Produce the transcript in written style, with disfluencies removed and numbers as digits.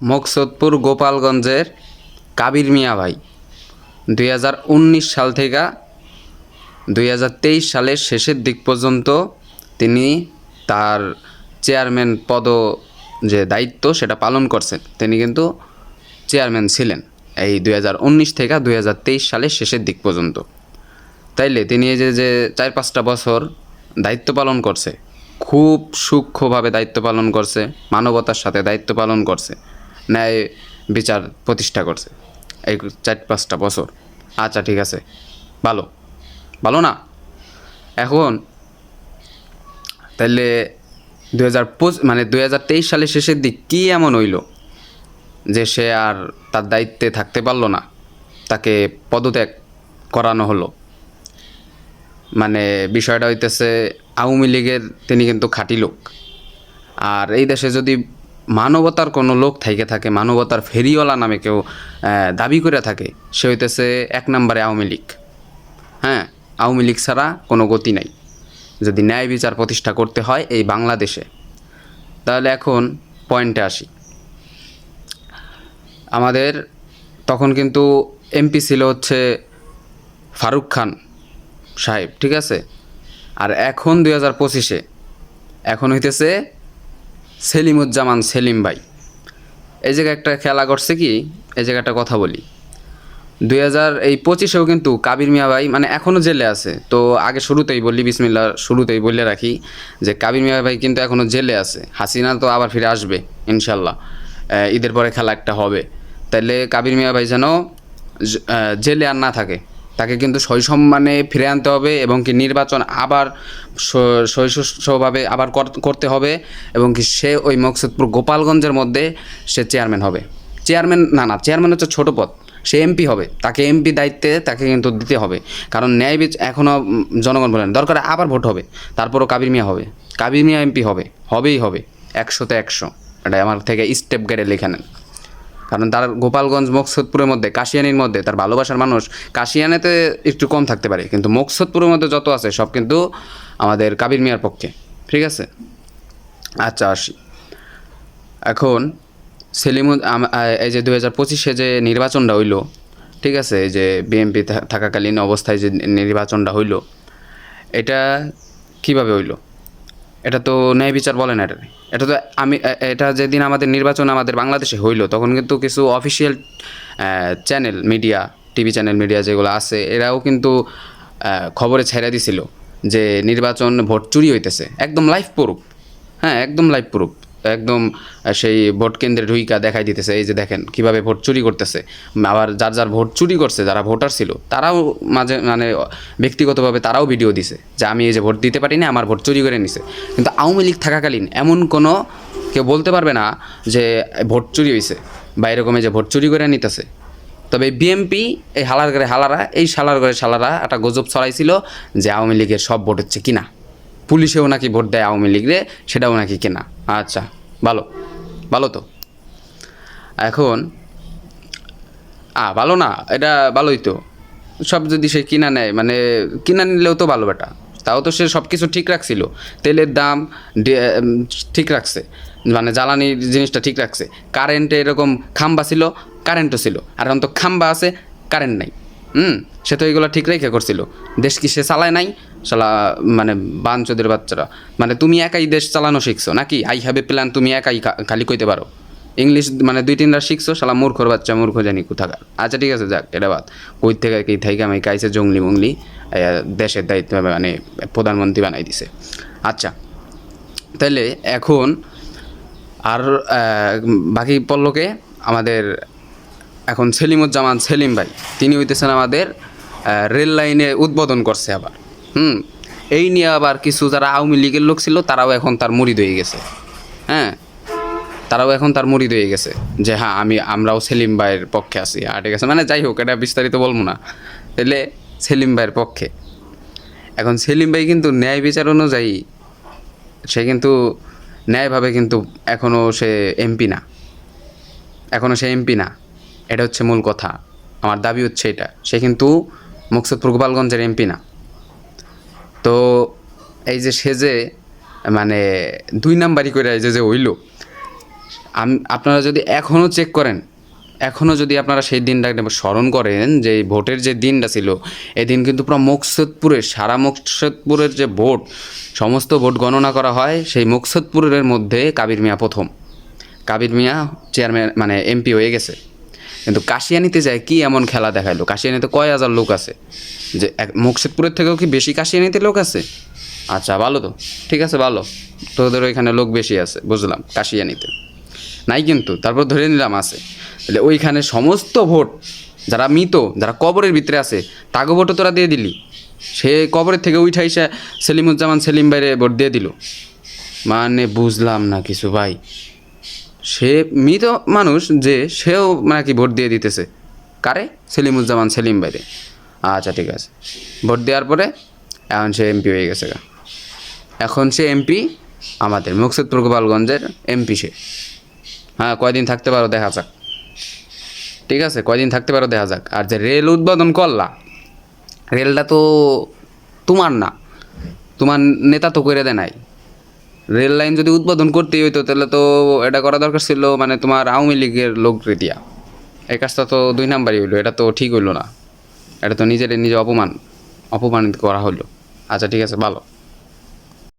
মকসুদপুর গোপালগঞ্জের কাবির মিয়া ভাই 2019 সাল থেকে 2023 সালের শেষের দিক পর্যন্ত তিনি তার চেয়ারম্যান পদ যে দায়িত্ব সেটা পালন করছেন। তিনি কিন্তু চেয়ারম্যান ছিলেন এই 2019 থেকে 2023 সালের শেষের দিক পর্যন্ত। তাইলে তিনি এই যে 4-5টা বছর দায়িত্ব পালন করছে, খুব সূক্ষ্মভাবে দায়িত্ব পালন করছে, মানবতার সাথে দায়িত্ব পালন করছে, ন্যায় বিচার প্রতিষ্ঠা করছে এই 4-5টা বছর। আচ্ছা ঠিক আছে, ভালো ভালো না? এখন তাহলে 2023 সালের শেষের দিক কী এমন হইল যে সে আর তার দায়িত্বে থাকতে পারলো না, তাকে পদত্যাগ করানো হলো? মানে বিষয়টা হইতেছে আওয়ামী লীগের তিনি কিন্তু খাঁটি লোক। আর এই দেশে যদি মানবতার কোনো লোক থেকে থাকে, মানবতার ফেরিওয়ালা নামে কেউ দাবি করে থাকে, সে হইতেছে 1 নম্বরে আওয়ামী লীগ। হ্যাঁ, আওয়ামী লীগ ছাড়া কোনো গতি নাই যদি ন্যায় বিচার প্রতিষ্ঠা করতে হয় এই বাংলাদেশে। তাহলে এখন পয়েন্টে আসি। আমাদের তখন কিন্তু এমপি ছিল হচ্ছে ফারুক খান সাহেব, ঠিক আছে? আর এখন 2025-এ এখন হইতেছে সেলিমুজ্জামান সেলিম ভাই। এই জায়গায় একটা খেলা করছে কি, এই জায়গায় একটা কথা বলি। 2025-এও কিন্তু কাবির মিয়া ভাই মানে এখনও জেলে আছে। তো আগে শুরুতেই বললি, বিসমিল্লাহ, শুরুতেই বলে রাখি যে কাবির মিয়া ভাই কিন্তু এখনও জেলে আছে। হাসিনা তো আবার ফিরে আসবে ইনশাল্লাহ, ঈদের পরে খেলা একটা হবে। তাইলে কাবির মিয়া ভাই যেন জেলে আর না থাকে, তাকে কিন্তু সসম্মানে ফিরে আনতে হবে এবং কি নির্বাচন আবার সুষ্ঠুভাবে আবার করতে হবে এবং কি সে ওই মকসুদপুর গোপালগঞ্জের মধ্যে সে চেয়ারম্যান হবে। চেয়ারম্যান হচ্ছে ছোটো পদ, সে এমপি হবে, তাকে এমপি দায়িত্বে তাকে কিন্তু দিতে হবে। কারণ ন্যায় এখনও জনগণ বলেন দরকার আবার ভোট হবে, তারপরও কাবির মিয়া হবে, কাবির মিয়া এমপি হবেই হবে 100-তে 100। এটা আমার থেকে স্টেপ গেড়ে লিখে নেন। কারণ তার গোপালগঞ্জ মকসুদপুরের মধ্যে, কাশিয়ানির মধ্যে তার ভালোবাসার মানুষ, কাশিয়ানিতে একটু কম থাকতে পারে, কিন্তু মকসুদপুরের মধ্যে যত আছে সব কিন্তু আমাদের কাবির মিয়ার পক্ষে, ঠিক আছে? আচ্ছা আসি এখন এই যে 2025-এ যে নির্বাচনটা হইলো, ঠিক আছে, এই যে বিএনপি থাকাকালীন অবস্থায় যে নির্বাচনটা হইলো, এটা কিভাবে হইলো? এটা তো ন্যায় বিচার বলে না। এটা তো এটা যেদিন আমাদের নির্বাচন আমাদের বাংলাদেশে হইলো, তখন কিন্তু কিছু official channel media, TV channel media যেগুলো আছে, এরাও কিন্তু খবরে ছেড়ে দিছিল যে নির্বাচন ভোট চুরি হইতেছে, একদম লাইভ প্রুফ। হ্যাঁ, একদম লাইভ প্রুফ, একদম সেই ভোট কেন্দ্রে ঢুইকা দেখাই দিতেছে, এই যে দেখেন কীভাবে ভোট চুরি করতেছে। আবার যার ভোট চুরি করছে, যারা ভোটার ছিল, তারাও মাঝে মানে ব্যক্তিগতভাবে তারাও ভিডিও দিছে যে আমি এই যে ভোট দিতে পারি না, আমার ভোট চুরি করে নিছে। কিন্তু আওয়ামী লীগ থাকাকালীন এমন কোনো কেউ বলতে পারবে না যে ভোট চুরি হয়েছে বা এরকম যে ভোট চুরি করে নিতেছে। তবে বিএনপি এই শালার ঘরে শালারা একটা গুজব ছড়াইছিল যে আওয়ামী লীগের সব ভোট হচ্ছে কিনা, পুলিশেও নাকি ভোট দেয় আওয়ামী লীগরে, সেটাও নাকি কেনা। আচ্ছা, ভালো ভালো তো। এখন ভালো না, এটা ভালোই তো। সব যদি সে কিনা নেয়, মানে কিনা নিলেও তো ভালো বেটা, তাও তো সে সব কিছু ঠিক রাখছিল। তেলের দাম ঠিক রাখছে, মানে জ্বালানি জিনিসটা ঠিক রাখছে। কারেন্টে এরকম খাম্বা ছিল, কারেন্টও ছিল। আর এখন তো খাম্বা আছে, কারেন্ট নাই। সে তো এইগুলো ঠিক রেখে করছিল। দেশ কি সে চালায় নাই? শালা মানে বাঞ্চোদের বাচ্চারা, মানে তুমি একাই দেশ চালানো শিখছো নাকি? আই হ্যাভ এ প্ল্যান তুমি একাই খালি কইতে পারো। ইংলিশ মানে 2-3টা শিখছো, শালা মূর্খর বাচ্চা, মূর্খ জানি কোথাকার। আচ্ছা ঠিক আছে, যাক, এটা বাদ। কই থেকে কি থাইকা আমি কাইছে জঙ্গলি মঙ্গলি দেশের দায়িত্ব মানে প্রধানমন্ত্রী বানাই দিছে। আচ্ছা, তাহলে এখন আর বাকি পল্লকে আমাদের এখন সেলিমুজ্জামান সেলিম ভাই, তিনি হইতেছেন আমাদের রেল লাইনে উদ্বোধন করছে আবার। এই নিয়ে আবার কিছু যারা আওয়ামী লীগের লোক ছিল, তারাও এখন তার মুরিদ হয়ে গেছে। হ্যাঁ, তারাও এখন তার মুরিদ হয়ে গেছে যে হ্যাঁ আমরাও সেলিম ভাইয়ের পক্ষে আছি। আর ঠিক আছে, মানে যাই হোক, এটা বিস্তারিত বলবো না। তাহলে সেলিম ভাইয়ের পক্ষে এখন সেলিম ভাই কিন্তু ন্যায় বিচার অনুযায়ী সে কিন্তু ন্যায়ভাবে কিন্তু এখনও সে এমপি না, এটা হচ্ছে মূল কথা। আমার দাবি হচ্ছে এটা, সে কিন্তু মকসুদপুর গোপালগঞ্জের এমপি না। তো এই যে সে যে মানে 2 নাম্বারি করে যে হইল, আপনারা যদি এখনও চেক করেন, এখনও যদি আপনারা সেই দিনটাকে স্মরণ করেন যে এই ভোটের যে দিনটা ছিল, এই দিন কিন্তু পুরো মুকসুদপুরের, সারা মুকসুদপুরের যে ভোট, সমস্ত ভোট গণনা করা হয়, সেই মুকসুদপুরের মধ্যে কাবির মিয়া প্রথম। কাবির মিয়া চেয়ারম্যান মানে এমপি হয়ে গেছে। কিন্তু কাশিয়ানিতে যায় কি এমন খেলা দেখাইলো? কাশিয়ানিতে কয় হাজার লোক আছে, যে মুকসুদপুরের থেকেও কি বেশি কাশিয়ানিতে লোক আছে? আচ্ছা ভালো তো, ঠিক আছে ভালো, তোদের ওইখানে লোক বেশি আছে বুঝলাম, কাশিয়ানিতে নাই কিন্তু তারপর ধরে নিলাম আছে। তাহলে ওইখানে সমস্ত ভোট যারা মৃত, যারা কবরের ভিতরে আছে, তাগো ভোটও তোরা দিয়ে দিলি। সে কবরের থেকে উঠাইসা সেলিমুজ্জামান সেলিম বাইরে ভোট দিয়ে দিল, মানে বুঝলাম না কিছু ভাই। সে মৃত মানুষ যে, সেও নাকি ভোট দিয়ে দিতেছে কারে? সেলিমুজ্জামান সেলিম বাইরে। আচ্ছা ঠিক আছে, ভোট দেওয়ার পরে এখন সে এমপি হয়ে গেছে গা। এখন সে এমপি, আমাদের মুকসুদপুর গোপালগঞ্জের এমপি সে। হ্যাঁ, কয়দিন থাকতে পারো দেখা যাক, ঠিক আছে, কয়দিন থাকতে পারো দেখা যাক। আর যে রেল উদ্বোধন করলা, রেলটা তো তোমার না, তোমার নেতা তো করে দেয় নাই। রেল লাইন যদি উদ্বোধন করতেই হইতো তাহলে তো এটা করা দরকার ছিল, মানে তোমার আওয়ামী লীগের লোক দিয়া। এই কাজটা তো 2 নাম্বারই হইলো, এটা তো ঠিক হইলো না। এটা তো নিজে অপমানিত করা হলো। আচ্ছা ঠিক আছে ভালো।